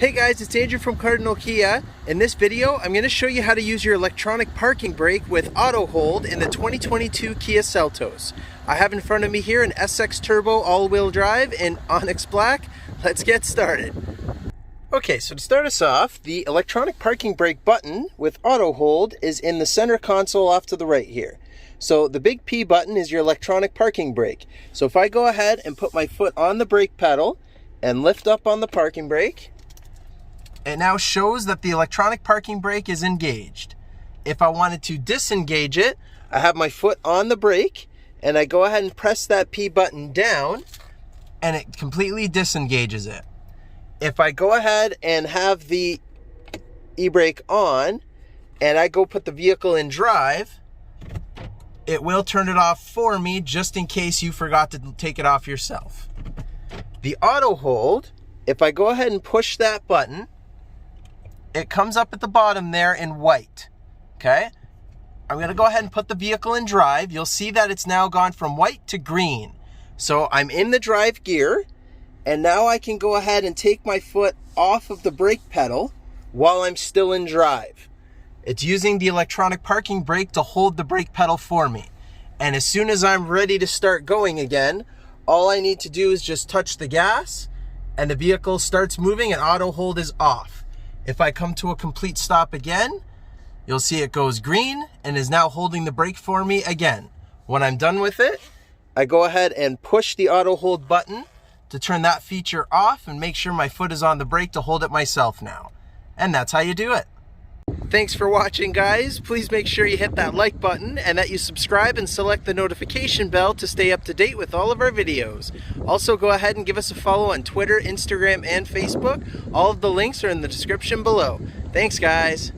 Hey guys, it's Andrew from Cardinal Kia. In this video, I'm going to show you how to use your electronic parking brake with auto hold in the 2022 Kia Seltos. I have in front of me here an SX Turbo all-wheel drive in Onyx Black. Let's get started. Okay, so to start us off, the electronic parking brake button with auto hold is in the center console off to the right here. So the big P button is your electronic parking brake. So if I go ahead and put my foot on the brake pedal and lift up on the parking brake, it now shows that the electronic parking brake is engaged. If I wanted to disengage it, I have my foot on the brake and I go ahead and press that P button down and it completely disengages it. If I go ahead and have the e-brake on and I go put the vehicle in drive, it will turn it off for me just in case you forgot to take it off yourself. The auto hold, if I go ahead and push that button, it comes up at the bottom there in white, okay? I'm gonna go ahead and put the vehicle in drive. You'll see that it's now gone from white to green. So I'm in the drive gear, and now I can go ahead and take my foot off of the brake pedal while I'm still in drive. It's using the electronic parking brake to hold the brake pedal for me. And as soon as I'm ready to start going again, all I need to do is just touch the gas, and the vehicle starts moving and auto hold is off. If I come to a complete stop again, you'll see it goes green and is now holding the brake for me again. When I'm done with it, I go ahead and push the auto hold button to turn that feature off and make sure my foot is on the brake to hold it myself now. And that's how you do it. Thanks for watching, guys. Please make sure you hit that like button and that you subscribe and select the notification bell to stay up to date with all of our videos. Also, go ahead and give us a follow on Twitter, Instagram, and Facebook. All of the links are in the description below. Thanks, guys.